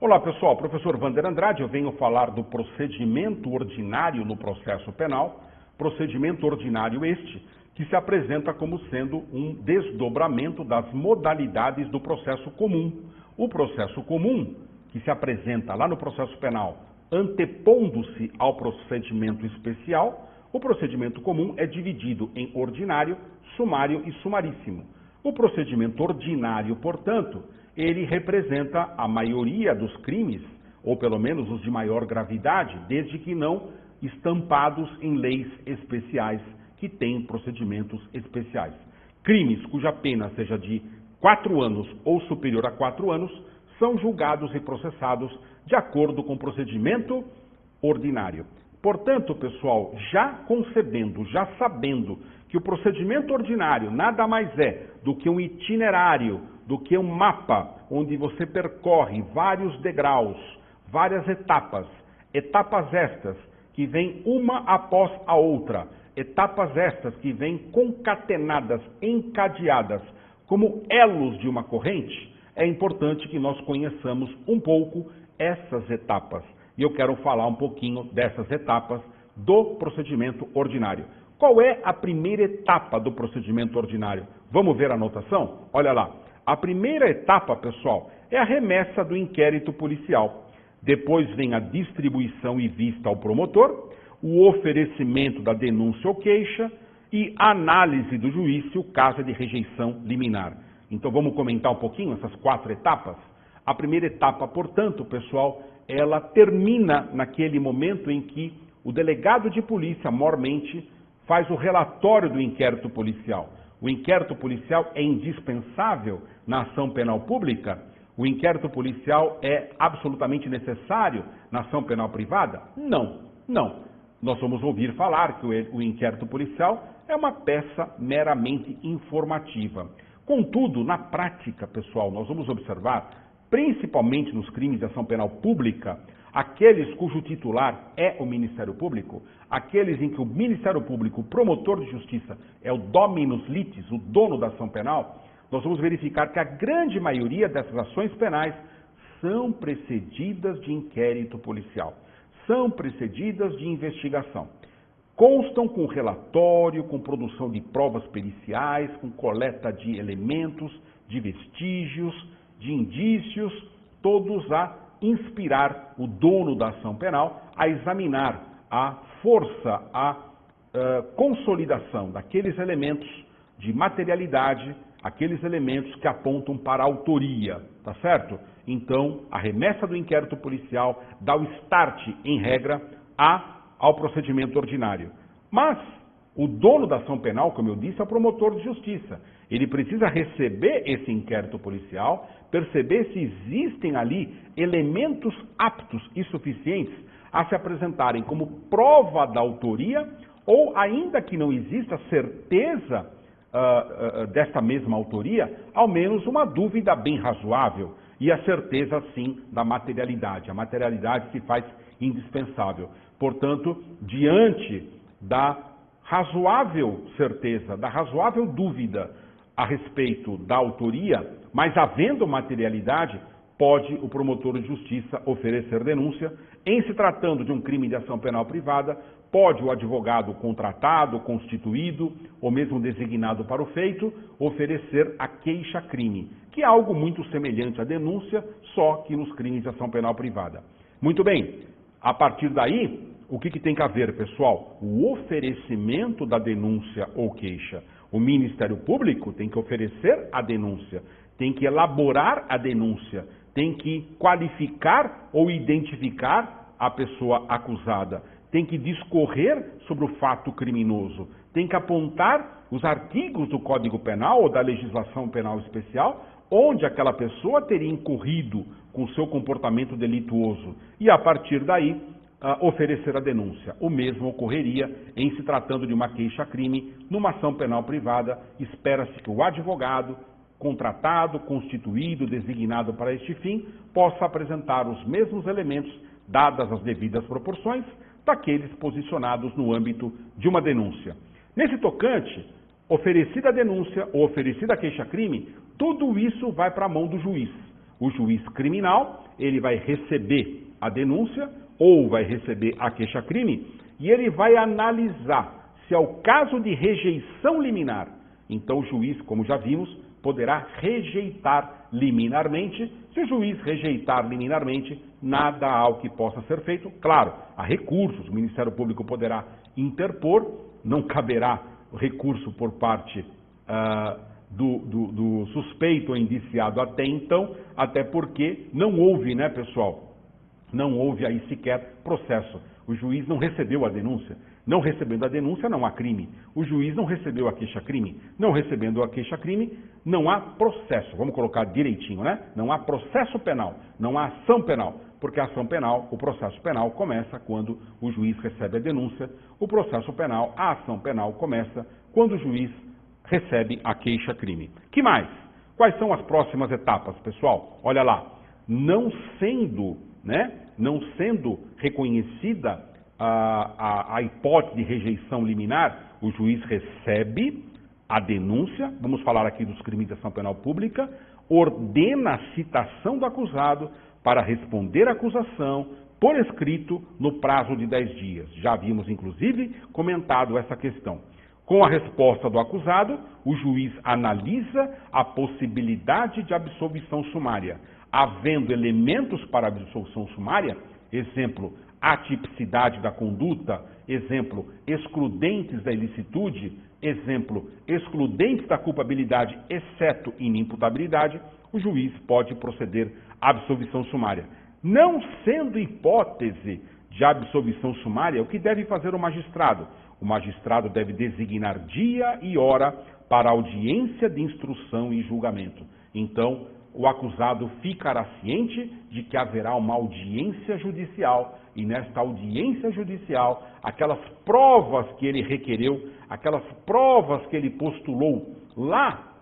Olá pessoal, professor Wander Andrade, eu venho falar do procedimento ordinário no processo penal, procedimento ordinário este que se apresenta como sendo um desdobramento das modalidades do processo comum. O processo comum, que se apresenta lá no processo penal, antepondo-se ao procedimento especial, o procedimento comum é dividido em ordinário, sumário e sumaríssimo. O procedimento ordinário, portanto, ele representa a maioria dos crimes, ou pelo menos os de maior gravidade, desde que não estampados em leis especiais que têm procedimentos especiais. Crimes cuja pena seja de 4 anos ou superior a 4 anos são julgados e processados de acordo com o procedimento ordinário. Portanto, pessoal, já concebendo, já sabendo que o procedimento ordinário nada mais é do que um itinerário, do que um mapa onde você percorre vários degraus, várias etapas, etapas estas que vêm uma após a outra, etapas estas que vêm concatenadas, encadeadas, como elos de uma corrente, é importante que nós conheçamos um pouco essas etapas. E eu quero falar um pouquinho dessas etapas do procedimento ordinário. Qual é a primeira etapa do procedimento ordinário? Vamos ver a anotação? Olha lá. A primeira etapa, pessoal, é a remessa do inquérito policial. Depois vem a distribuição e vista ao promotor, o oferecimento da denúncia ou queixa e a análise do juiz se o caso é de rejeição liminar. Então vamos comentar um pouquinho essas 4 etapas? A primeira etapa, portanto, pessoal, ela termina naquele momento em que o delegado de polícia, mormente, faz o relatório do inquérito policial. O inquérito policial é indispensável na ação penal pública? O inquérito policial é absolutamente necessário na ação penal privada? Não, não. Nós vamos ouvir falar que o inquérito policial é uma peça meramente informativa. Contudo, na prática, pessoal, nós vamos observar, principalmente nos crimes de ação penal pública, aqueles cujo titular é o Ministério Público, aqueles em que o Ministério Público, o promotor de justiça, é o dominus litis, o dono da ação penal, nós vamos verificar que a grande maioria dessas ações penais são precedidas de inquérito policial, são precedidas de investigação. Constam com relatório, com produção de provas periciais, com coleta de elementos, de vestígios, de indícios, todos a inspirar o dono da ação penal a examinar a força, a consolidação daqueles elementos de materialidade, aqueles elementos que apontam para a autoria, tá certo? Então, a remessa do inquérito policial dá o start, em regra, ao procedimento ordinário. Mas o dono da ação penal, como eu disse, é o promotor de justiça. Ele precisa receber esse inquérito policial, perceber se existem ali elementos aptos e suficientes a se apresentarem como prova da autoria, ou ainda que não exista certeza desta mesma autoria, ao menos uma dúvida bem razoável, e a certeza, sim, da materialidade. A materialidade se faz indispensável. Portanto, diante da razoável certeza, da razoável dúvida a respeito da autoria, mas havendo materialidade, pode o promotor de justiça oferecer denúncia. Em se tratando de um crime de ação penal privada, pode o advogado contratado, constituído ou mesmo designado para o feito oferecer a queixa-crime, que é algo muito semelhante à denúncia, só que nos crimes de ação penal privada. Muito bem, a partir daí, o que tem que haver, pessoal? O oferecimento da denúncia ou queixa. O Ministério Público tem que oferecer a denúncia, tem que elaborar a denúncia, tem que qualificar ou identificar a pessoa acusada, tem que discorrer sobre o fato criminoso, tem que apontar os artigos do Código Penal ou da legislação penal especial, onde aquela pessoa teria incorrido com seu comportamento delituoso e, a partir daí, oferecer a denúncia. O mesmo ocorreria em se tratando de uma queixa-crime numa ação penal privada. Espera-se que o advogado, contratado, constituído, designado para este fim, possa apresentar os mesmos elementos, dadas as devidas proporções, daqueles posicionados no âmbito de uma denúncia. Nesse tocante, oferecida a denúncia ou oferecida a queixa-crime, tudo isso vai para a mão do juiz. O juiz criminal ele vai receber a denúncia ou vai receber a queixa-crime e ele vai analisar se é o caso de rejeição liminar. Então o juiz, como já vimos, poderá rejeitar liminarmente. Se o juiz rejeitar liminarmente, nada há o que possa ser feito. Claro, há recursos, o Ministério Público poderá interpor, não caberá recurso por parte do suspeito ou indiciado até então, até porque não houve, né, pessoal? Não houve aí sequer processo. O juiz não recebeu a denúncia. Não recebendo a denúncia, não há crime. O juiz não recebeu a queixa-crime. Não recebendo a queixa-crime, não há processo. Vamos colocar direitinho, né? Não há processo penal, não há ação penal. Porque a ação penal, o processo penal começa quando o juiz recebe a denúncia. O processo penal, a ação penal começa quando o juiz recebe a queixa-crime. Que mais? Quais são as próximas etapas, pessoal? Olha lá. Não sendo reconhecida a hipótese de rejeição liminar, o juiz recebe a denúncia, vamos falar aqui dos crimes de ação penal pública, ordena a citação do acusado para responder à acusação por escrito no prazo de 10 dias. Já havíamos, inclusive, comentado essa questão. Com a resposta do acusado, o juiz analisa a possibilidade de absolvição sumária. Havendo elementos para absolvição sumária, exemplo, atipicidade da conduta, exemplo, excludentes da ilicitude, exemplo, excludentes da culpabilidade, exceto inimputabilidade, o juiz pode proceder à absolvição sumária. Não sendo hipótese de absolvição sumária, o que deve fazer o magistrado? O magistrado deve designar dia e hora para audiência de instrução e julgamento. Então, o acusado ficará ciente de que haverá uma audiência judicial e nesta audiência judicial, aquelas provas que ele requereu, aquelas provas que ele postulou lá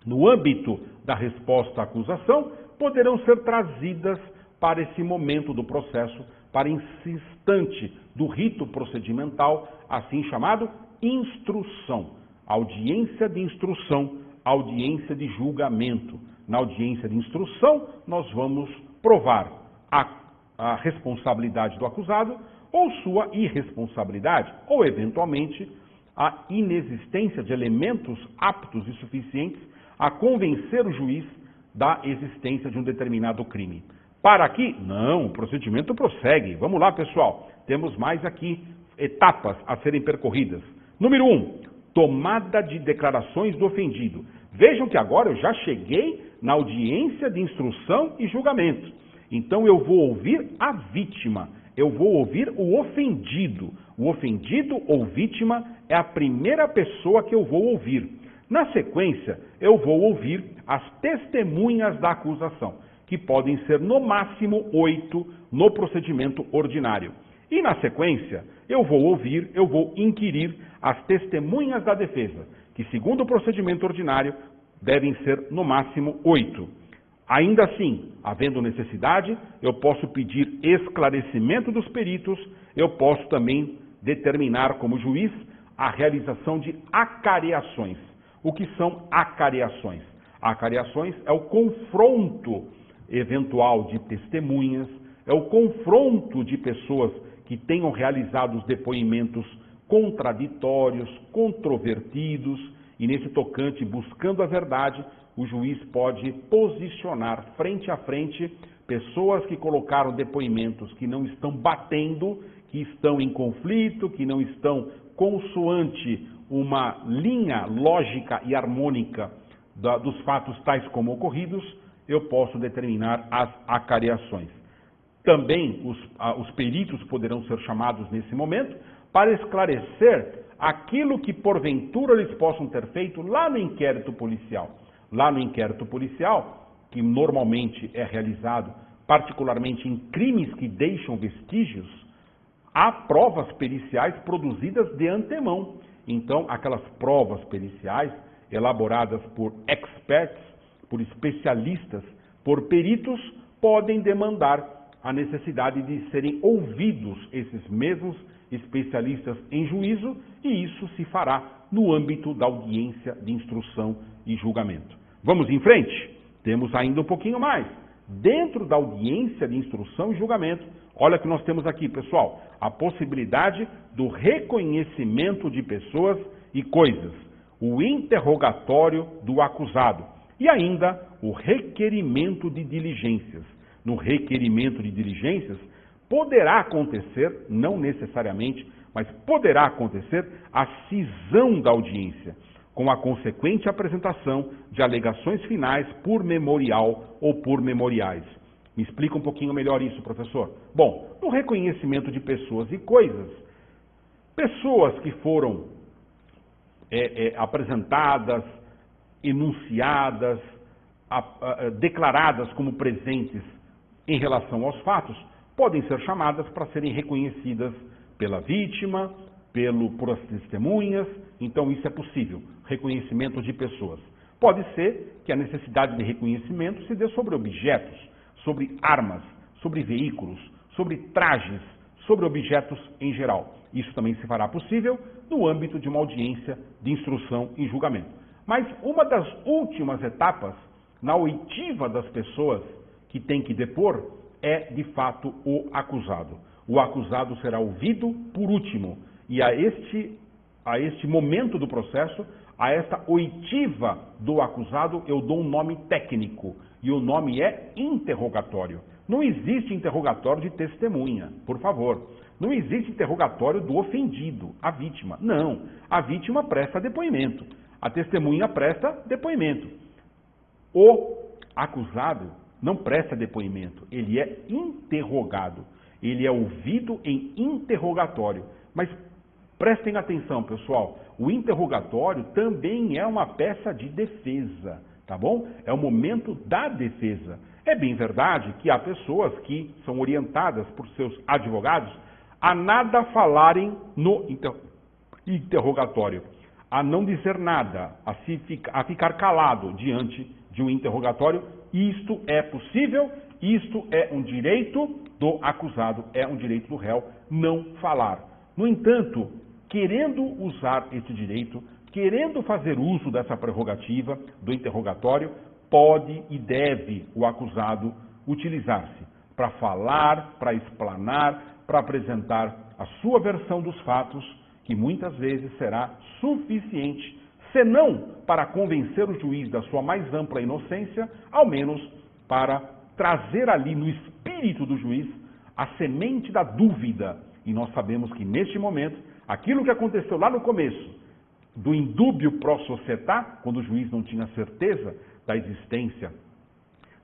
no âmbito da resposta à acusação, poderão ser trazidas para esse momento do processo, para esse instante do rito procedimental, assim chamado instrução. Audiência de instrução, audiência de julgamento. Na audiência de instrução, nós vamos provar a responsabilidade do acusado ou sua irresponsabilidade, ou, eventualmente, a inexistência de elementos aptos e suficientes a convencer o juiz da existência de um determinado crime. Para aqui? Não, o procedimento prossegue. Vamos lá, pessoal. Temos mais aqui etapas a serem percorridas. Número 1, tomada de declarações do ofendido. Vejam que agora eu já cheguei na audiência de instrução e julgamento. Então eu vou ouvir a vítima, eu vou ouvir o ofendido. O ofendido ou vítima é a primeira pessoa que eu vou ouvir. Na sequência, eu vou ouvir as testemunhas da acusação, que podem ser no máximo 8 no procedimento ordinário. E na sequência, eu vou inquirir as testemunhas da defesa, que segundo o procedimento ordinário, devem ser no máximo 8. Ainda assim, havendo necessidade, eu posso pedir esclarecimento dos peritos, eu posso também determinar como juiz a realização de acareações. O que são acareações? Acareações é o confronto eventual de testemunhas, é o confronto de pessoas que tenham realizado os depoimentos contraditórios, controvertidos, e nesse tocante, buscando a verdade, o juiz pode posicionar frente a frente pessoas que colocaram depoimentos que não estão batendo, que estão em conflito, que não estão consoante uma linha lógica e harmônica dos fatos tais como ocorridos, eu posso determinar as acareações. Também os peritos poderão ser chamados nesse momento para esclarecer aquilo que porventura eles possam ter feito lá no inquérito policial. Lá no inquérito policial, que normalmente é realizado particularmente em crimes que deixam vestígios, há provas periciais produzidas de antemão. Então, aquelas provas periciais elaboradas por experts, por especialistas, por peritos, podem demandar a necessidade de serem ouvidos esses mesmos especialistas em juízo, e isso se fará no âmbito da audiência de instrução e julgamento. Vamos em frente? Temos ainda um pouquinho mais. dentro da audiência de instrução e julgamento, olha o que nós temos aqui, pessoal, a possibilidade do reconhecimento de pessoas e coisas, o interrogatório do acusado e ainda o requerimento de diligências. No requerimento de diligências, poderá acontecer, não necessariamente, mas poderá acontecer a cisão da audiência, com a consequente apresentação de alegações finais por memorial ou por memoriais. Me explica um pouquinho melhor isso, professor. Bom, no reconhecimento de pessoas e coisas, pessoas que foram apresentadas, enunciadas, declaradas como presentes em relação aos fatos, podem ser chamadas para serem reconhecidas pela vítima, por as testemunhas, então isso é possível, reconhecimento de pessoas. Pode ser que a necessidade de reconhecimento se dê sobre objetos, sobre armas, sobre veículos, sobre trajes, sobre objetos em geral. Isso também se fará possível no âmbito de uma audiência de instrução e julgamento. Mas uma das últimas etapas, na oitiva das pessoas que tem que depor, é de fato o acusado. O acusado será ouvido por último. E a este momento do processo, a esta oitiva do acusado, eu dou um nome técnico. E o nome é interrogatório. Não existe interrogatório de testemunha, por favor. Não existe interrogatório do ofendido, a vítima. Não. A vítima presta depoimento. A testemunha presta depoimento. O acusado não presta depoimento. Ele é interrogado. Ele é ouvido em interrogatório. Mas prestem atenção, pessoal. O interrogatório também é uma peça de defesa, tá bom? É o momento da defesa. É bem verdade que há pessoas que são orientadas por seus advogados a nada falarem no interrogatório, a não dizer nada, a ficar calado diante de um interrogatório. Isto é possível, isto é um direito do acusado, é um direito do réu não falar. No entanto, querendo usar esse direito, querendo fazer uso dessa prerrogativa do interrogatório, pode e deve o acusado utilizar-se para falar, para explanar, para apresentar a sua versão dos fatos, que muitas vezes será suficiente, se não para convencer o juiz da sua mais ampla inocência, ao menos para trazer ali no espírito do juiz a semente da dúvida. E nós sabemos que neste momento, aquilo que aconteceu lá no começo, do indúbio pro societá, quando o juiz não tinha certeza da existência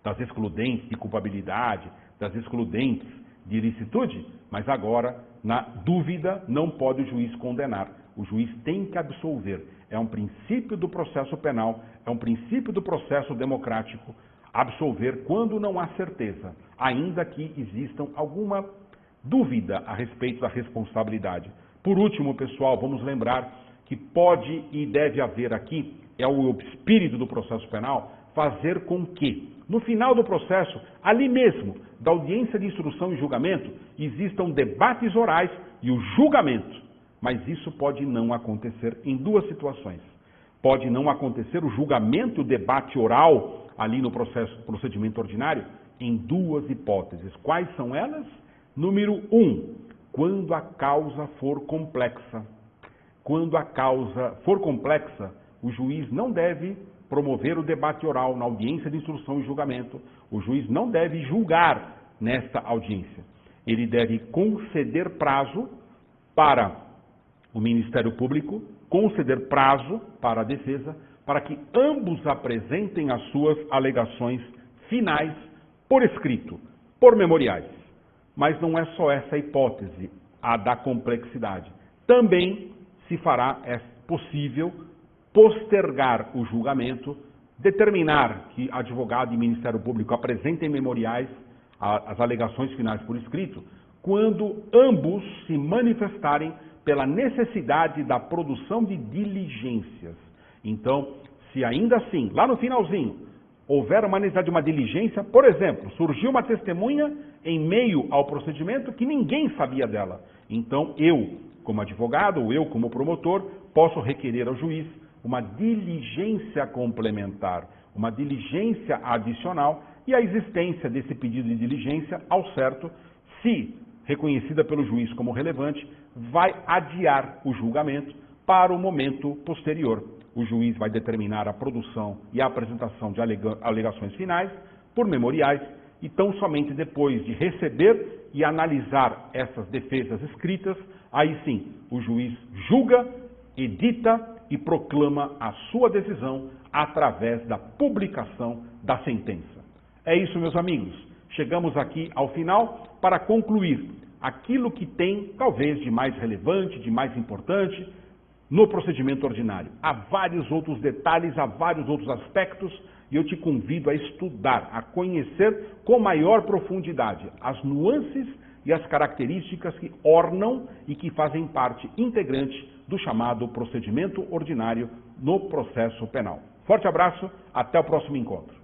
das excludentes de culpabilidade, das excludentes de ilicitude, mas agora, na dúvida, não pode o juiz condenar. O juiz tem que absolver. É um princípio do processo penal, é um princípio do processo democrático, absolver quando não há certeza, ainda que existam alguma dúvida a respeito da responsabilidade. Por último, pessoal, vamos lembrar que pode e deve haver aqui, é o espírito do processo penal, fazer com que, no final do processo, ali mesmo, da audiência de instrução e julgamento, existam debates orais e o julgamento. Mas isso pode não acontecer em duas situações. Pode não acontecer o julgamento e o debate oral ali no procedimento ordinário em duas hipóteses. Quais são elas? Número 1, quando a causa for complexa. Quando a causa for complexa, o juiz não deve promover o debate oral na audiência de instrução e julgamento. O juiz não deve julgar nesta audiência. Ele deve conceder prazo para o Ministério Público, conceder prazo para a defesa, para que ambos apresentem as suas alegações finais por escrito, por memoriais. Mas não é só essa hipótese, a da complexidade. Também se fará, é possível, postergar o julgamento, determinar que advogado e Ministério Público apresentem memoriais, as alegações finais por escrito, quando ambos se manifestarem pela necessidade da produção de diligências. Então, se ainda assim, lá no finalzinho, houver uma necessidade de uma diligência, por exemplo, surgiu uma testemunha em meio ao procedimento que ninguém sabia dela. Então, eu, como advogado, ou eu, como promotor, posso requerer ao juiz uma diligência complementar, uma diligência adicional, e a existência desse pedido de diligência, ao certo, se reconhecida pelo juiz como relevante, vai adiar o julgamento para o momento posterior. O juiz vai determinar a produção e a apresentação de alegações finais por memoriais, e tão somente depois de receber e analisar essas defesas escritas, aí sim, o juiz julga, edita e proclama a sua decisão através da publicação da sentença. É isso, meus amigos. Chegamos aqui ao final para concluir aquilo que tem, talvez, de mais relevante, de mais importante no procedimento ordinário. Há vários outros detalhes, há vários outros aspectos, e eu te convido a estudar, a conhecer com maior profundidade as nuances e as características que ornam e que fazem parte integrante do chamado procedimento ordinário no processo penal. Forte abraço, até o próximo encontro.